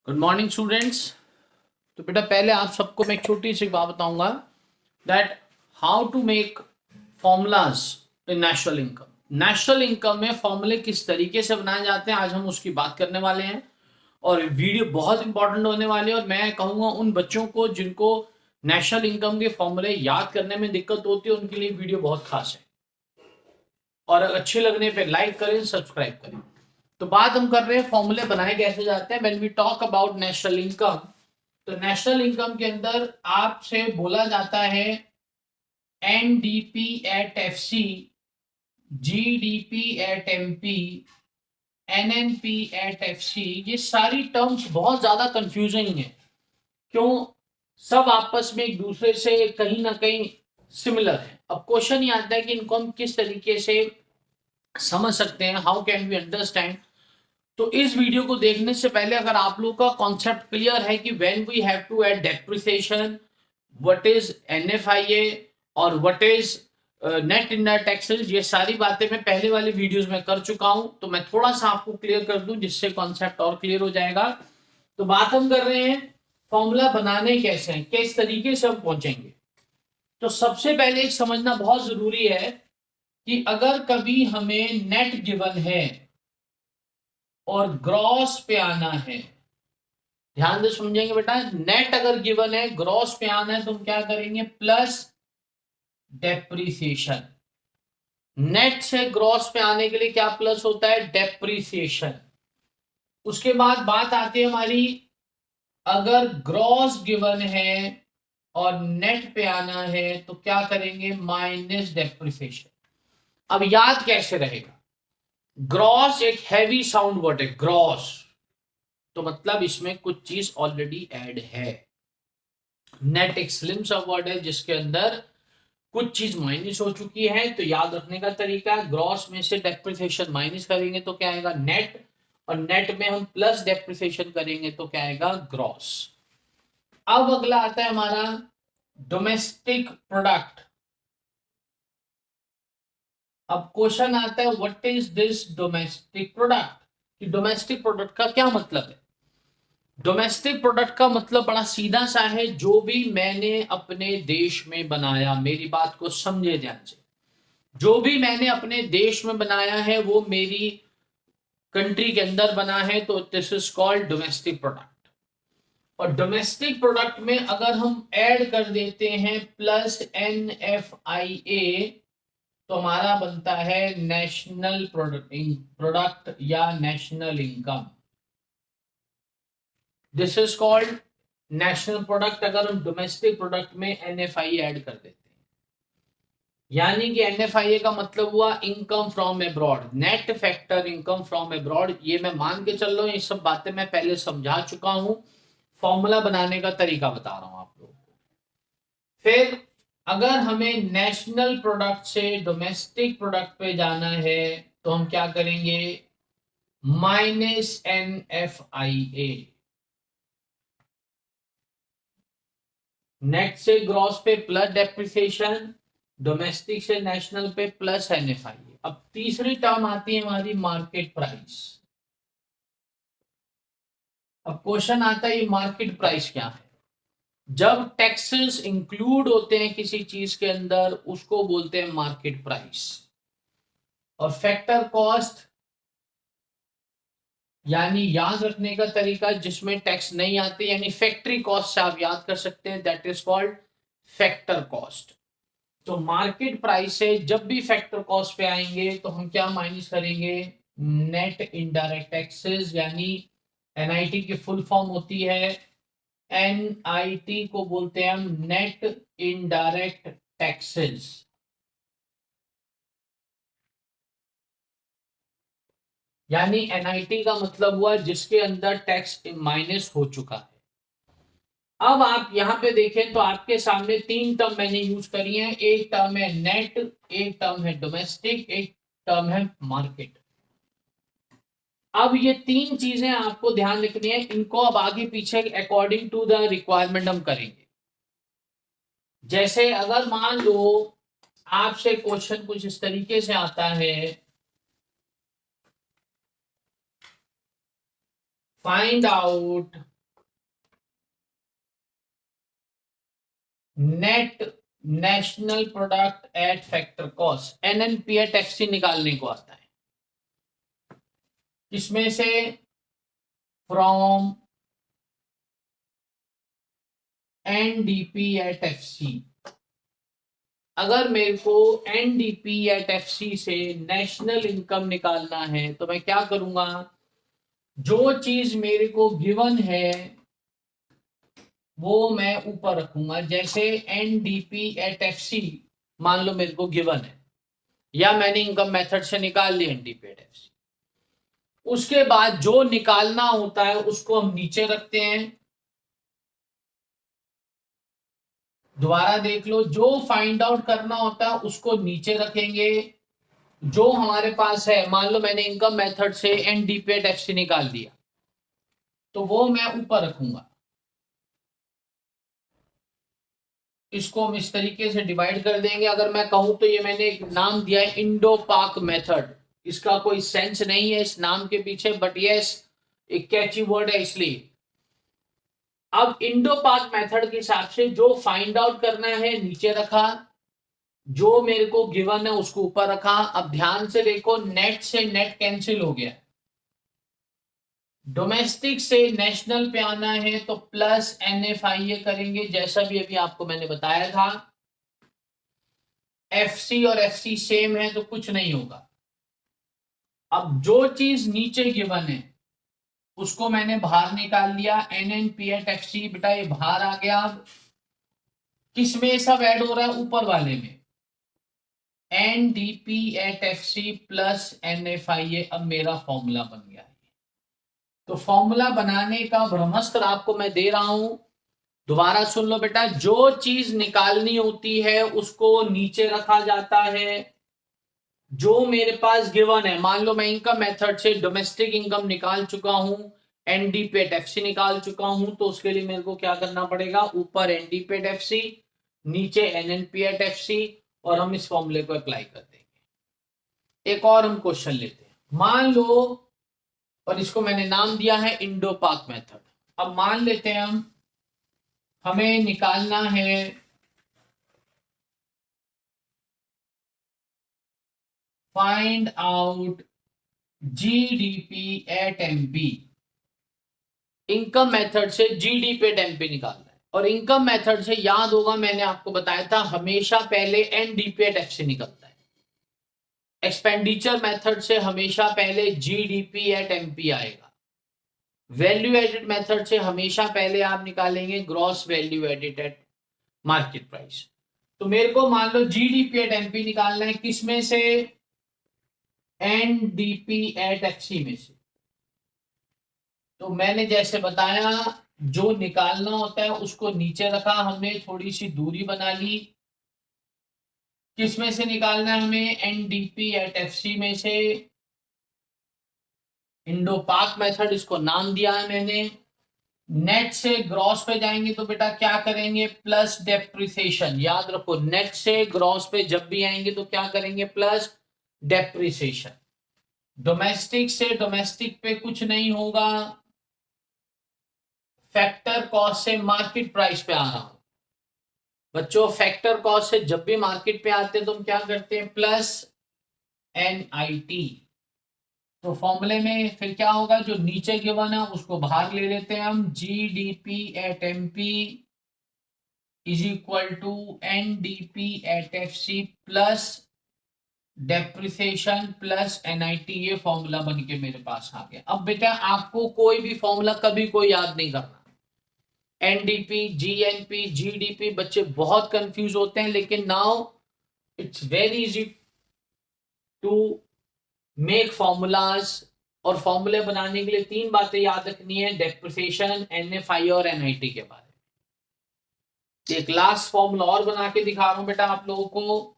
Good morning students. तो बेटा पहले आप सबको मैं एक छोटी सी बात बताऊंगा that how to make formulas in national income. National income में फॉर्मूले किस तरीके से बनाए जाते हैं आज हम उसकी बात करने वाले हैं और वीडियो बहुत इंपॉर्टेंट होने वाली है। और मैं कहूंगा उन बच्चों को जिनको नेशनल इनकम के फॉर्मूले याद करने में दिक्कत होती है उनके लिए वीडियो बहुत खास है। और अच्छे लगने पे लाइक करें, सब्सक्राइब करें। तो बात हम कर रहे हैं फॉर्मूले बनाए कैसे जाते हैं when we talk about national income. तो नेशनल इनकम के अंदर आपसे बोला जाता है NDP at FC, GDP at MP, NNP at FC. ये सारी टर्म्स बहुत ज्यादा कंफ्यूजिंग है। क्यों? सब आपस में एक दूसरे से कहीं ना कहीं सिमिलर है। अब क्वेश्चन ये आता है कि इनको हम किस तरीके से समझ सकते हैं, हाउ कैन वी अंडरस्टैंड। तो इस वीडियो को देखने से पहले अगर आप लोग का कॉन्सेप्ट क्लियर है कि when we have to add depreciation, what is NFIA और what is net indirect taxes, ये सारी बातें मैं पहले वाले वीडियोस में कर चुका हूं। तो मैं थोड़ा सा आपको क्लियर कर दूं जिससे कॉन्सेप्ट और क्लियर हो जाएगा। तो बात हम कर रहे हैं फॉर्मूला बनाने कैसे हैं, किस तरीके से हम पहुंचेंगे। तो सबसे पहले एक समझना बहुत जरूरी है कि अगर कभी हमें नेट गिवन है और ग्रॉस पे आना है, ध्यान से समझेंगे बेटा। नेट अगर गिवन है, ग्रॉस पे आना है तो हम क्या करेंगे? Plus depreciation. नेट से ग्रॉस पे आने के लिए क्या प्लस होता है? डेप्रिसिएशन। उसके बाद बात आती है हमारी, अगर ग्रॉस गिवन है और नेट पे आना है तो क्या करेंगे? Minus depreciation. अब याद कैसे रहेगा? ग्रॉस एक हैवी साउंड वर्ड है, ग्रॉस, तो मतलब इसमें कुछ चीज ऑलरेडी ऐड है। नेट एक स्लिम सा वर्ड है जिसके अंदर कुछ चीज माइनस हो चुकी है। तो याद रखने का तरीका, ग्रॉस में से डेप्रिसिएशन माइनस करेंगे तो क्या आएगा? नेट। और नेट में हम प्लस डेप्रिसिएशन करेंगे तो क्या आएगा? ग्रॉस। अब अगला आता है हमारा डोमेस्टिक प्रोडक्ट। अब क्वेश्चन आता है what is this domestic product, कि डोमेस्टिक प्रोडक्ट का क्या मतलब है। डोमेस्टिक प्रोडक्ट का मतलब बड़ा सीधा सा है, जो भी मैंने अपने देश में बनाया। मेरी बात को समझे ध्यान से। जो भी मैंने अपने देश में बनाया है वो मेरी कंट्री के अंदर बना है, तो this is called domestic product. और डोमेस्टिक प्रोडक्ट में अगर हम ऐड कर देते हैं प्लस NFIA तो हमारा बनता है नेशनल प्रोडक्ट या national income. This is called national product अगर हम डोमेस्टिक प्रोडक्ट में NFI ऐड कर देते हैं। यानी कि NFIA का मतलब हुआ income from abroad, net factor income from abroad. ये मैं मान के चल रहा हूं, ये सब बातें मैं पहले समझा चुका हूं। फॉर्मूला बनाने का तरीका बता रहा हूं आप लोगों को। फिर अगर हमें नेशनल प्रोडक्ट से डोमेस्टिक प्रोडक्ट पे जाना है तो हम क्या करेंगे? Minus NFIA। नेट से ग्रॉस पे प्लस डेप्रिसिएशन, डोमेस्टिक से नेशनल पे प्लस NFIA। अब तीसरी टर्म आती है हमारी मार्केट प्राइस। अब क्वेश्चन आता है ये मार्केट प्राइस क्या है। जब टैक्सेस इंक्लूड होते हैं किसी चीज के अंदर उसको बोलते हैं मार्केट प्राइस। और फैक्टर कॉस्ट यानी याद रखने का तरीका जिसमें टैक्स नहीं आते, यानी फैक्ट्री कॉस्ट से आप याद कर सकते हैं, that is called factor cost. तो मार्केट प्राइस से जब भी फैक्टर कॉस्ट पे आएंगे तो हम क्या माइनस करेंगे? नेट इनडायरेक्ट टैक्सेस, यानी NIT की फुल फॉर्म होती है, NIT को बोलते हैं हम नेट इनडायरेक्ट टैक्सेस। यानी NIT का मतलब हुआ जिसके अंदर टैक्स माइनस हो चुका है। अब आप यहां पे देखें तो आपके सामने तीन टर्म मैंने यूज करी है। एक टर्म है नेट, एक टर्म है डोमेस्टिक, एक टर्म है मार्केट। अब ये तीन चीजें आपको ध्यान रखनी है, इनको अब आगे पीछे अकॉर्डिंग टू द रिक्वायरमेंट हम करेंगे। जैसे अगर मान लो आपसे क्वेश्चन कुछ इस तरीके से आता है, find out net national product at factor cost, NNP at FC निकालने को आता है। इसमें से फ्रॉम एनडीपी एट एफसी, अगर मेरे को एनडीपी एट एफसी से नेशनल इनकम निकालना है तो मैं क्या करूंगा, जो चीज मेरे को गिवन है वो मैं ऊपर रखूंगा। जैसे एनडीपी एट एफसी मान लो मेरे को गिवन है, या मैंने इनकम मेथड से निकाल लिया एनडीपी एट एफसी, उसके बाद जो निकालना होता है उसको हम नीचे रखते हैं। दोबारा देख लो, जो फाइंड आउट करना होता है उसको नीचे रखेंगे। जो हमारे पास है, मान लो मैंने इनकम मेथड से एनडीपी एट एफसी निकाल दिया, तो वो मैं ऊपर रखूंगा। इसको हम इस तरीके से डिवाइड कर देंगे। अगर मैं कहूं तो ये मैंने एक नाम दिया है इंडो पाक मेथड, इसका कोई सेंस नहीं है इस नाम के पीछे, बट यस एक कैची वर्ड है इसलिए। अब इंडो पाक मेथड के हिसाब से जो फाइंड आउट करना है नीचे रखा, जो मेरे को गिवन है उसको ऊपर रखा। अब ध्यान से देखो, नेट से नेट कैंसिल हो गया, डोमेस्टिक से नेशनल पे आना है तो प्लस एनएफआईए करेंगे, जैसा भी अभी आपको मैंने बताया था। एफसी और एफसी सेम है तो कुछ नहीं होगा। अब जो चीज नीचे गिवन है उसको मैंने बाहर निकाल लिया, एनएनपी एट एफसी, बेटा ये बाहर आ गया। अब किस में सब ऐड हो रहा है, ऊपर वाले में, NDP at FC plus NFIA. अब मेरा फॉर्मूला बन गया है। तो फॉर्मूला बनाने का ब्रह्मास्त्र आपको मैं दे रहा हूं, दोबारा सुन लो बेटा। जो चीज निकालनी होती है उसको नीचे रखा जाता है। जो मेरे पास गिवन है, मान लो मैं इनकम मेथड से डोमेस्टिक इनकम निकाल चुका हूं, एनडीपी एट एफसी निकाल चुका हूं, तो उसके लिए मेरे को क्या करना पड़ेगा, ऊपर एनडीपी एट एफसी, नीचे एनएनपी एट एफसी, और हम इस फॉर्मूले को अप्लाई कर देंगे। एक और हम क्वेश्चन लेते हैं, मान लो, और इसको मैंने नाम दिया है इंडो पाक मेथड। अब मान लेते हैं हमें निकालना है find out GDP at MP. Income method से जीडीपी एट एमपी निकालना है, और इनकम मेथड से याद होगा मैंने आपको बताया था हमेशा पहले एनडीपी एट एफसी निकलता है। एक्सपेंडिचर मेथड से हमेशा पहले जीडीपी एट एमपी आएगा। वैल्यू एडिड मेथड से हमेशा पहले आप निकालेंगे gross value added eight market price. तो मेरे को मान लो जीडीपी एट एमपी निकालना है, किस में से, एनडीपी एट एफसी में से। तो मैंने जैसे बताया, जो निकालना होता है उसको नीचे रखा हमने, थोड़ी सी दूरी बना ली। किस में से निकालना है हमें, एनडीपी एट एफसी में से। इंडो पाक मेथड इसको नाम दिया है मैंने। नेट से ग्रॉस पे जाएंगे तो बेटा क्या करेंगे, प्लस डेप्रिसिएशन। याद रखो, नेट से ग्रॉस पे जब भी आएंगे तो क्या करेंगे, प्लस डेप्रिसिएशन। डोमेस्टिक से डोमेस्टिक पे कुछ नहीं होगा, फैक्टर कॉस्ट से मार्केट प्राइस पे आ रहा हूं। बच्चों फैक्टर कॉस्ट से जब भी मार्केट पे आते हैं तो हम क्या करते हैं, प्लस एनआईटी। तो फॉर्मूले में फिर क्या होगा, जो नीचे गिवन है उसको बाहर ले लेते हैं हम, GDP at MP is equal to NDP at FC plus depreciation plus NIT. ये फॉर्मूला बन के मेरे पास आ गया। अब बेटा आपको कोई भी फॉर्मूला कभी कोई याद नहीं करना। एनडीपी, जीएनपी, जीडीपी, बच्चे बहुत कंफ्यूज होते हैं, लेकिन now it's very easy to make formulas. और फॉर्मूले बनाने के लिए तीन बातें याद रखनी है, डेप्रिसिएशन, एनएफआई और एनआईटी के बारे में। एक लास्ट फॉर्मूला और बना के दिखा रहा हूं बेटा आप लोगों को,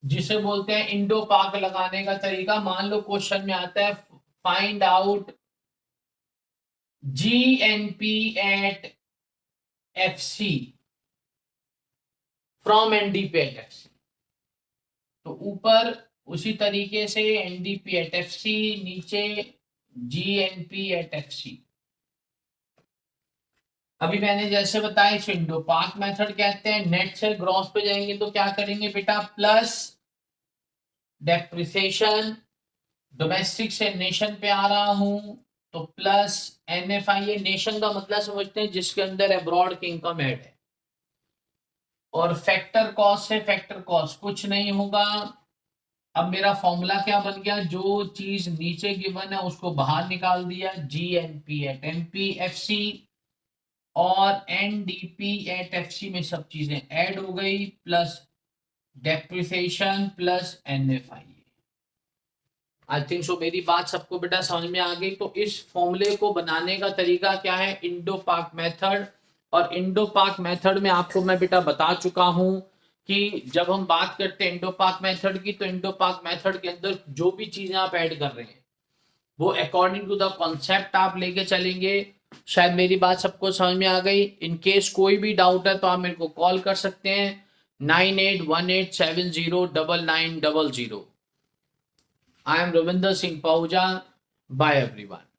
जिसे बोलते हैं इंडो पाक लगाने का तरीका। मान लो क्वेश्चन में आता है find out GNP at FC from NDP at FC. तो ऊपर उसी तरीके से एनडीपी एट एफसी, नीचे जीएनपी एट एफसी। अभी मैंने जैसे बताया इसे इंडो पाक मेथड कहते हैं। नेट से ग्रॉस पे जाएंगे तो क्या करेंगे बेटा, प्लस डेप्रिसिएशन, डोमेस्टिक से नेशन पे आ रहा हूं तो प्लस NFI। ये नेशन का मतलब समझते हैं जिसके अंदर अब्रॉड की इनकम ऐड है। और फैक्टर कॉस्ट से फैक्टर कॉस्ट कुछ नहीं होगा। अब मेरा फॉर्मूला क्या बन गया, जो चीज नीचे गिवन है उसको बाहर निकाल दिया, GNP एट MPFC और NDP एट FC में सब चीजें ऐड हो गई, plus depreciation plus NFI। I think so मेरी बात सबको बेटा समझ में आ गई। तो इस फॉर्मूले को बनाने का तरीका क्या है, इंडो पाक मेथड। और इंडो पाक मेथड में आपको मैं बेटा बता चुका हूं कि जब हम बात करते हैं इंडो पाक मेथड की, तो इंडो पाक मेथड के अंदर जो भी चीजें आप ऐड कर रहे हैं वो अकॉर्डिंग टू द कॉन्सेप्ट आप लेके चलेंगे। शायद मेरी बात सबको समझ में आ गई। इन केस कोई भी डाउट है तो आप मेरे को कॉल कर सकते हैं 9818709900। I am Ravinder Singh Pahuja. Bye everyone.